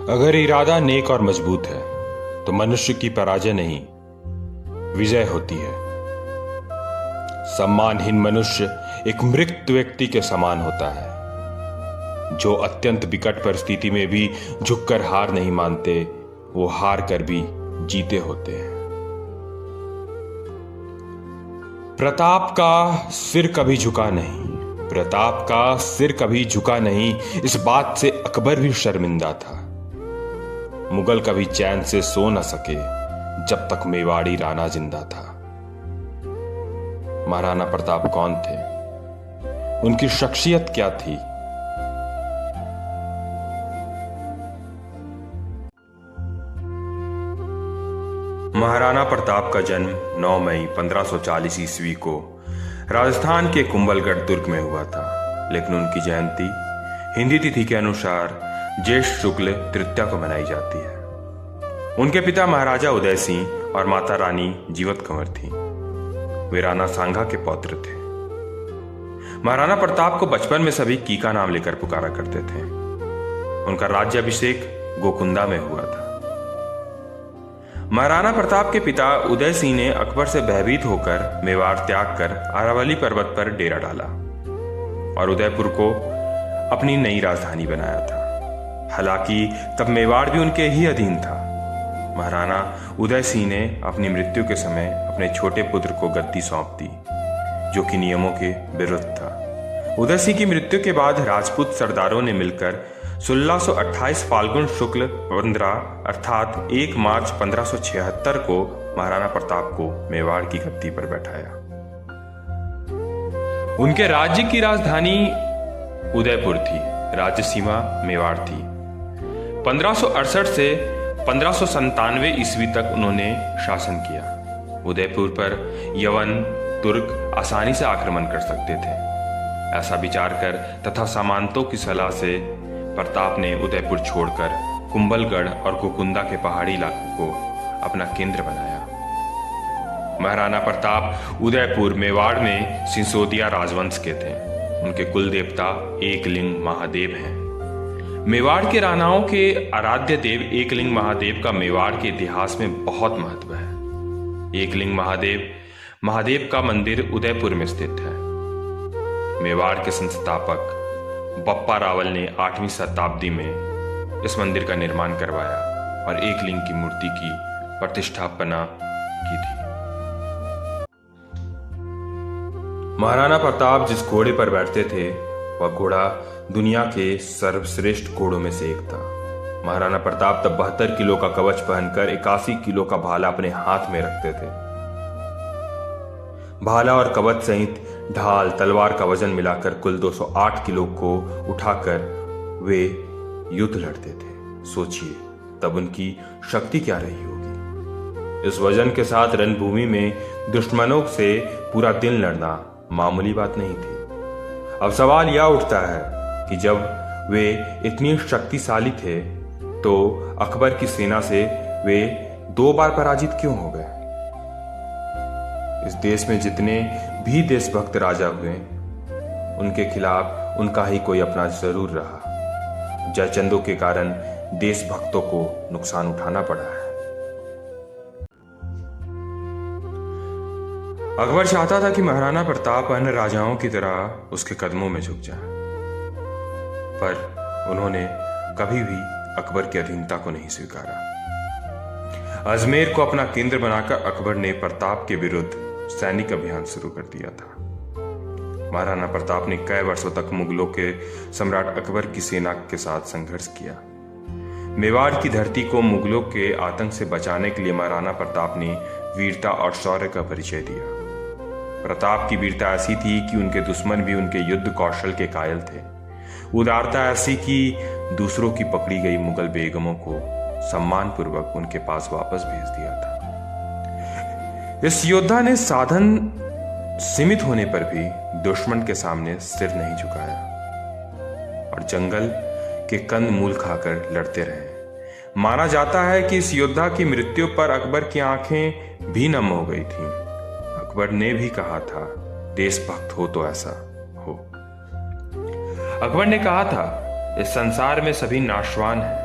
अगर इरादा नेक और मजबूत है तो मनुष्य की पराजय नहीं, विजय होती है। सम्मानहीन मनुष्य एक मृत व्यक्ति के समान होता है। जो अत्यंत विकट परिस्थिति में भी झुककर हार नहीं मानते, वो हार कर भी जीते होते हैं। प्रताप का सिर कभी झुका नहीं, प्रताप का सिर कभी झुका नहीं, इस बात से अकबर भी शर्मिंदा था। मुगल कभी चैन से सो न सके जब तक मेवाड़ी राणा जिंदा था। महाराणा प्रताप कौन थे? उनकी शख्सियत क्या थी? महाराणा प्रताप का जन्म 9 मई 1540 ईस्वी को राजस्थान के कुंभलगढ़ दुर्ग में हुआ था, लेकिन उनकी जयंती हिंदी तिथि के अनुसार ज्येष्ठ शुक्ल तृतीया को मनाई जाती है। उनके पिता महाराजा उदय सिंह और माता रानी जीवत कंवर थी। वे राणा सांगा के पौत्र थे। महाराणा प्रताप को बचपन में सभी कीका नाम लेकर पुकारा करते थे। उनका राज्याभिषेक गोकुंदा में हुआ था। महाराणा प्रताप के पिता उदय सिंह ने अकबर से भयभीत होकर मेवाड़ त्याग कर अरावली पर्वत पर डेरा डाला और उदयपुर को अपनी नई राजधानी बनाया था। हालांकि तब मेवाड़ भी उनके ही अधीन था। महाराणा उदय सिंह ने अपनी मृत्यु के समय अपने छोटे पुत्र को गद्दी सौंप दी, जो कि नियमों के विरुद्ध था। उदय सिंह की मृत्यु के बाद राजपूत सरदारों ने मिलकर 1628 फाल्गुन शुक्ल 15 अर्थात 1 मार्च 1576 को महाराणा प्रताप को मेवाड़ की गद्दी पर बैठाया। उनके राज्य की राजधानी उदयपुर थी, राज्य सीमा मेवाड़ थी। 1568 से 1597 ईस्वी तक उन्होंने शासन किया। उदयपुर पर यवन तुर्क आसानी से आक्रमण कर सकते थे। ऐसा विचार कर तथा सामंतों की सलाह से प्रताप ने उदयपुर छोड़कर कुंभलगढ़ और गोकुंदा के पहाड़ी इलाकों को अपना केंद्र बनाया। महाराणा प्रताप उदयपुर मेवाड़ में सिसोदिया राजवंश के थे। उनके कुल देवता एकलिंग महादेव हैं। मेवाड़ के राणाओं के आराध्य देव एकलिंग महादेव का मेवाड़ के इतिहास में बहुत महत्व है। एकलिंग महादेव का मंदिर उदयपुर में स्थित है। मेवाड़ के संस्थापक बप्पा रावल ने 8वीं शताब्दी में इस मंदिर का निर्माण करवाया और एकलिंग की मूर्ति की प्रतिष्ठापना की थी। महाराणा प्रताप जिस घोड़े पर बैठते थे, वह घोड़ा दुनिया के सर्वश्रेष्ठ घोड़ों में से एक था। महाराणा प्रताप तब 72 किलो का कवच पहनकर 81 किलो का भाला अपने हाथ में रखते थे। भाला और कवच सहित ढाल तलवार का वजन मिलाकर कुल 208 किलो को उठाकर वे युद्ध लड़ते थे। सोचिए तब उनकी शक्ति क्या रही होगी। इस वजन के साथ रणभूमि में दुश्मनों से पूरा दिन लड़ना मामूली बात नहीं थी। अब सवाल यह उठता है कि जब वे इतनी शक्तिशाली थे तो अकबर की सेना से वे 2 बार पराजित क्यों हो गए। इस देश में जितने भी देशभक्त राजा हुए, उनके खिलाफ उनका ही कोई अपना जरूर रहा। जयचंदों के कारण देशभक्तों को नुकसान उठाना पड़ा है। अकबर चाहता था कि महाराणा प्रताप अन्य राजाओं की तरह उसके कदमों में झुक जाए, पर उन्होंने कभी भी अकबर की अधीनता को नहीं स्वीकारा। अजमेर को अपना केंद्र बनाकर अकबर ने प्रताप के विरुद्ध सैनिक अभियान शुरू कर दिया था। महाराणा प्रताप ने कई वर्षों तक मुगलों के सम्राट अकबर की सेना के साथ संघर्ष किया। मेवाड़ की धरती को मुगलों के आतंक से बचाने के लिए महाराणा प्रताप ने वीरता और शौर्य का परिचय दिया। प्रताप की वीरता ऐसी थी कि उनके दुश्मन भी उनके युद्ध कौशल के कायल थे। उदारता ऐसी कि दूसरों की पकड़ी गई मुगल बेगमों को सम्मानपूर्वक उनके पास वापस भेज दिया था। इस योद्धा ने साधन सीमित होने पर भी दुश्मन के सामने सिर नहीं झुकाया और जंगल के कंद मूल खाकर लड़ते रहे। माना जाता है कि इस योद्धा की मृत्यु पर अकबर की आंखें भी नम हो गई थीं। अकबर ने भी कहा था, देशभक्त हो तो ऐसा हो। अकबर ने कहा था, इस संसार में सभी नाशवान हैं,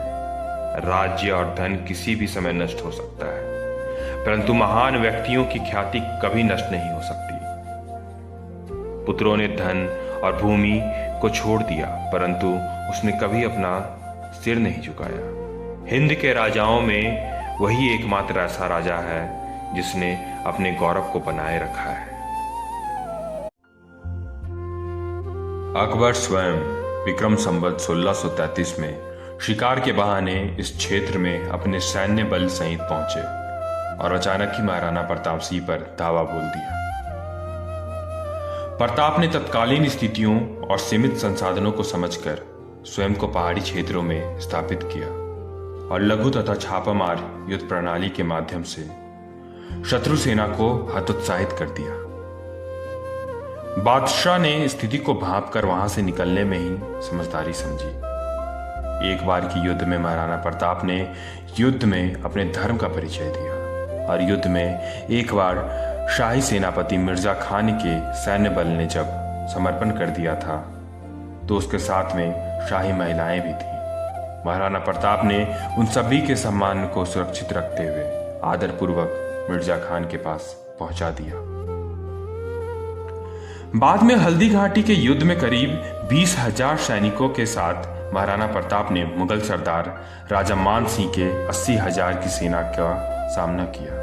राज्य और धन किसी भी समय नष्ट हो सकता है, परंतु महान व्यक्तियों की ख्याति कभी नष्ट नहीं हो सकती। पुत्रों ने धन और भूमि को छोड़ दिया, परंतु उसने कभी अपना सिर नहीं झुकाया। हिंद के राजाओं में वही एकमात्र ऐसा राजा है जिसने अपने गौरव को बनाए रखा है। अकबर स्वयं विक्रम संवत 1633 में शिकार के बहाने इस क्षेत्र में अपने सैन्य बल सहित पहुंचे और अचानक ही महाराणा प्रताप सिंह पर धावा बोल दिया। प्रताप ने तत्कालीन स्थितियों और सीमित संसाधनों को समझकर स्वयं को पहाड़ी क्षेत्रों में स्थापित किया और लघु तथा छापामार युद्ध प्रणाली के माध्यम से शत्रु सेना को हतोत्साहित कर दिया। बादशाह ने स्थिति को भांपकर वहां से निकलने में ही समझदारी समझी। एक बार की युद्ध में महाराणा प्रताप ने युद्ध में अपने धर्म का परिचय दिया और युद्ध में एक बार शाही सेनापति मिर्जा खान के सैन्य बल ने जब समर्पण कर दिया था तो उसके साथ में शाही महिलाएं भी थीं। महाराणा प्रताप ने उन सभी के सम्मान को सुरक्षित रखते हुए आदरपूर्वक मिर्जा खान के पास पहुंचा दिया। बाद में हल्दी घाटी के युद्ध में करीब 20,000 सैनिकों के साथ महाराणा प्रताप ने मुगल सरदार राजा मान सिंह के 80,000 की सेना का सामना किया।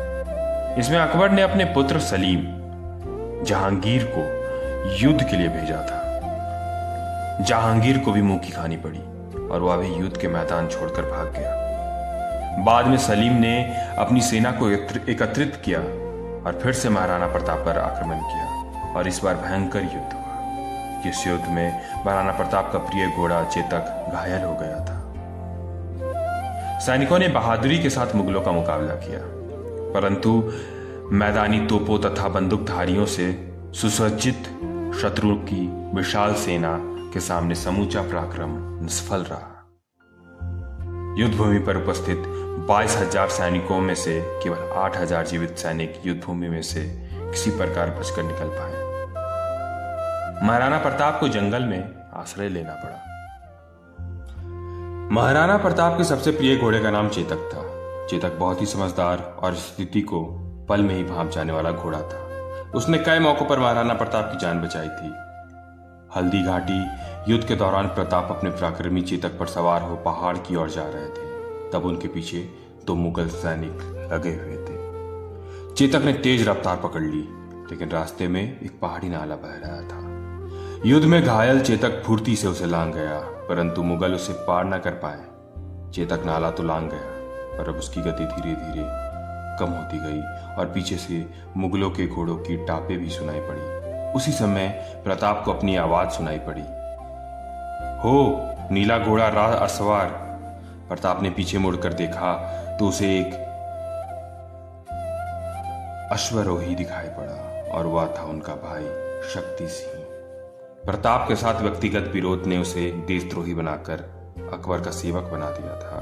इसमें अकबर ने अपने पुत्र सलीम जहांगीर को युद्ध के लिए भेजा था। जहांगीर को भी मुंह की खानी पड़ी और वह भी युद्ध के मैदान छोड़कर भाग गया। बाद में सलीम ने अपनी सेना को एकत्रित किया और फिर से महाराणा प्रताप पर आक्रमण किया और इस बार भयंकर युद्ध हुआ। इस युद्ध में महाराणा प्रताप का प्रिय घोड़ा चेतक घायल हो गया था। सैनिकों ने बहादुरी के साथ मुगलों का मुकाबला किया, परंतु मैदानी तोपों तथा बंदूकधारियों से सुसज्जित शत्रु की विशाल सेना के सामने समूचा पराक्रम निष्फल रहा। युद्धभूमि पर उपस्थित 22,000 सैनिकों में से केवल 8,000 जीवित सैनिक युद्धभूमि में से किसी प्रकार बचकर निकल पाए। महाराणा प्रताप को जंगल में आश्रय लेना पड़ा। महाराणा प्रताप के सबसे प्रिय घोड़े का नाम चेतक था। चेतक बहुत ही समझदार और स्थिति को पल में ही भांप जाने वाला घोड़ा था। उसने कई मौकों पर महाराणा प्रताप की जान बचाई थी। हल्दी घाटी युद्ध के दौरान प्रताप अपने पराक्रमी चेतक पर सवार हो पहाड़ की ओर जा रहे थे, तब उनके पीछे 2 मुगल सैनिक लगे हुए थे। चेतक ने तेज रफ्तार पकड़ ली, लेकिन रास्ते में एक पहाड़ी नाला बह रहा था। युद्ध में घायल चेतक फुर्ती से उसे लांघ गया, परंतु मुगल उसे पार न कर पाए। चेतक नाला तो लांघ गया, पर अब उसकी गति धीरे धीरे कम होती गई और पीछे से मुगलों के घोड़ों की टापें भी सुनाई पड़ी। उसी समय प्रताप को अपनी आवाज सुनाई पड़ी, हो नीला घोड़ा राह असवार। प्रताप ने पीछे मुड़कर देखा तो उसे एक अश्वरोही दिखाई पड़ा और वह था उनका भाई शक्ति सिंह। प्रताप के साथ व्यक्तिगत विरोध ने उसे देशद्रोही बनाकर अकबर का सेवक बना दिया था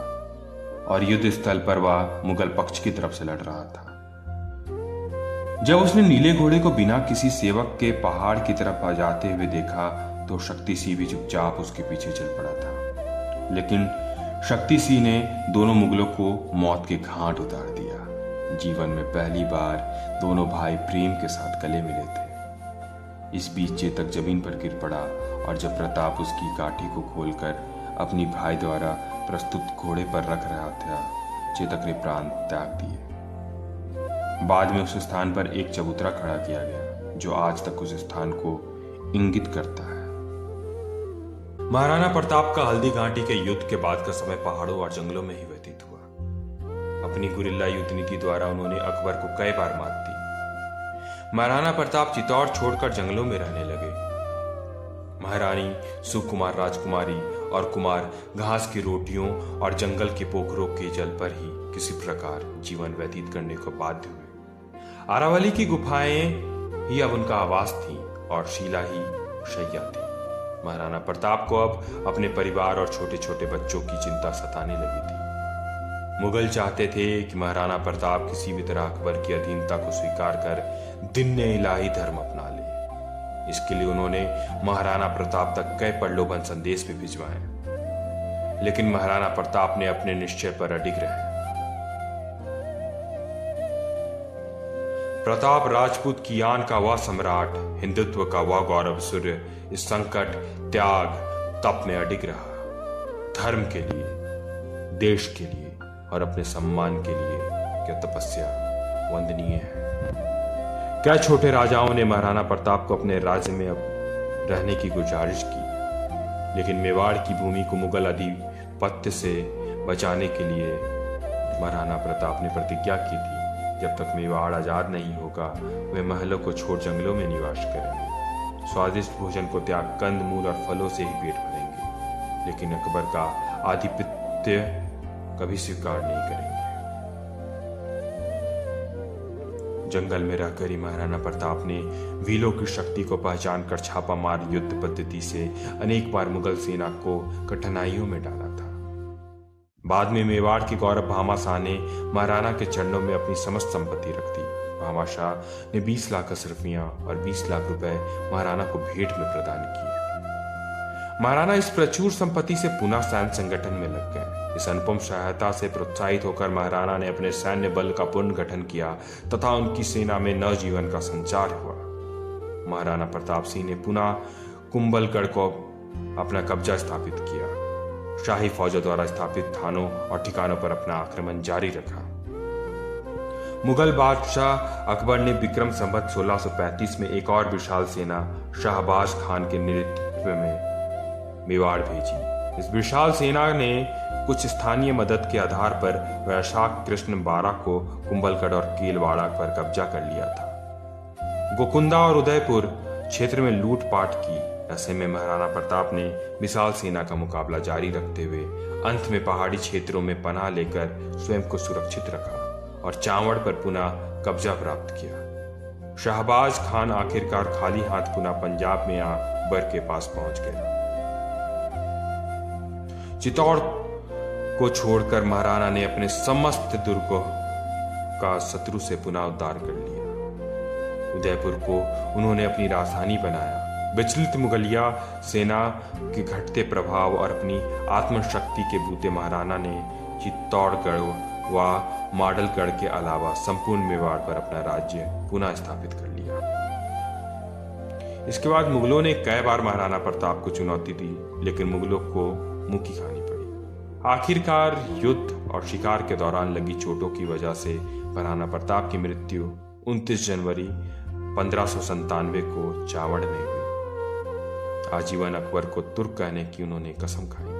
और युद्ध स्थल पर वह मुगल पक्ष की तरफ से लड़ रहा था। जब उसने नीले घोड़े को बिना किसी सेवक के पहाड़ की तरफ जाते हुए देखा तो शक्ति सिंह भी चुपचाप उसके पीछे चल पड़ा था। लेकिन शक्ति सिंह ने दोनों मुगलों को मौत के घाट उतार दिया। जीवन में पहली बार दोनों भाई प्रेम के साथ गले मिले थे। इस बीच चेतक जमीन पर गिर पड़ा और जब प्रताप उसकी काठी को खोलकर अपनी भाई द्वारा प्रस्तुत घोड़े पर रख रहा था, चेतक ने प्राण त्याग दिए। बाद में उस स्थान पर एक चबूतरा खड़ा किया गया जो आज तक उस स्थान को इंगित करता है। महाराणा प्रताप का हल्दी घाटी के युद्ध के बाद का समय पहाड़ों और जंगलों में ही व्यतीत हुआ। अपनी गुरिल्ला युद्ध नीति द्वारा उन्होंने अकबर को कई बार मात दी। महाराणा प्रताप चित्तौड़ छोड़कर जंगलों में रहने लगे। महारानी सुकुमार राजकुमारी और कुमार घास की रोटियों और जंगल के पोखरों के जल पर ही किसी प्रकार जीवन व्यतीत करने को बाध्य हुए। अरावली की गुफाएं ही अब उनका आवास थी और शीला ही शैया थी। महाराणा प्रताप को अब अपने परिवार और छोटे छोटे बच्चों की चिंता सताने लगी थी। मुगल चाहते थे कि महाराणा प्रताप किसी भी तरह अकबर की अधीनता को स्वीकार कर दिन इलाही धर्म अपना ले। इसके लिए उन्होंने महाराणा प्रताप तक कई प्रलोभन संदेश भी भिजवाए, लेकिन महाराणा प्रताप ने अपने निश्चय पर अडिग रहे। प्रताप राजपूत की आन का वह सम्राट, हिंदुत्व का वह गौरव सूर्य इस संकट, त्याग, तप में अडिग रहा। धर्म के लिए, देश के लिए और अपने सम्मान के लिए क्या तपस्या वंदनीय है। क्या छोटे राजाओं ने महाराणा प्रताप को अपने राज्य में अब रहने की गुजारिश की, लेकिन मेवाड़ की भूमि को मुगल आधिपत्य से बचाने के लिए महाराणा प्रताप ने प्रतिज्ञा की थी, जब तक मेवाड़ आजाद नहीं होगा वे महलों को छोड़ जंगलों में निवास करेंगे, स्वादिष्ट भोजन को त्याग कंद मूल और फलों से ही पेट भरेंगे, लेकिन अकबर का आधिपत्य कभी स्वीकार नहीं करेंगे। जंगल में रहकर ही महाराणा प्रताप ने वीलों की शक्ति को पहचान कर छापामार युद्ध पद्धति से अनेक बार मुगल सेना को कठिनाइयों में डाला था। बाद में मेवाड़ के गौरव भामा शाह ने महाराणा के चरणों में अपनी समस्त संपत्ति रख दी। भामा शाह ने 20 लाख अशरफियां और 20 लाख रुपए महाराणा को भेंट में प्रदान किए। महाराणा इस प्रचुर संपत्ति से पुनः सैन्य संगठन में लग गए। इस अनुपम सहायता से प्रोत्साहित होकर महाराणा ने अपने सैन्य बल का पुनर्गठन किया तथा उनकी सेना में नवजीवन का संचार हुआ। महाराणा प्रताप सिंह ने पुनः कुंभलगढ़ को अपना कब्जा स्थापित किया। शाही फौजों द्वारा स्थापित थानों और ठिकानों पर अपना आक्रमण जारी रखा। मुगल बादशाह अकबर ने विक्रम संवत 1635 में एक और विशाल सेना शाहबाज खान के नेतृत्व में मेवाड़ भेजी। इस विशाल सेना ने कुछ स्थानीय मदद के आधार पर वैशाख कृष्ण 12 को कुंभलगढ़ और केलवाड़ा पर कब्जा कर लिया था। गोकुंदा और उदयपुर क्षेत्र में लूटपाट की। ऐसे में महाराणा प्रताप ने विशाल सेना का मुकाबला जारी रखते हुए अंत में पहाड़ी क्षेत्रों में पनाह लेकर स्वयं को सुरक्षित रखा और चावड़ पर पुनः कब्जा प्राप्त किया। शाहबाज खान आखिरकार खाली हाथ पुनः पंजाब में अकबर के पास पहुंच गया। चित्तौड़ को छोड़कर महाराणा ने अपने समस्त दुर्गों का शत्रु से पुनः उद्धार कर लिया। उदयपुर को उन्होंने अपनी राजधानी बनाया। विचलित मुगलिया सेना के घटते प्रभाव और अपनी आत्मशक्ति के बूते महाराणा ने चित्तौड़गढ़ व माडलगढ़ के अलावा संपूर्ण मेवाड़ पर अपना राज्य पुनः स्थापित कर लिया। इसके बाद मुगलों ने कई बार महाराणा प्रताप को चुनौती दी, लेकिन मुगलों को मुंह की खानी पड़ी। आखिरकार युद्ध और शिकार के दौरान लगी चोटों की वजह से महाराणा प्रताप की मृत्यु 29 जनवरी 1597 को चावड़ में हुई। आजीवन अकबर को तुर्क कहने की उन्होंने कसम खाई।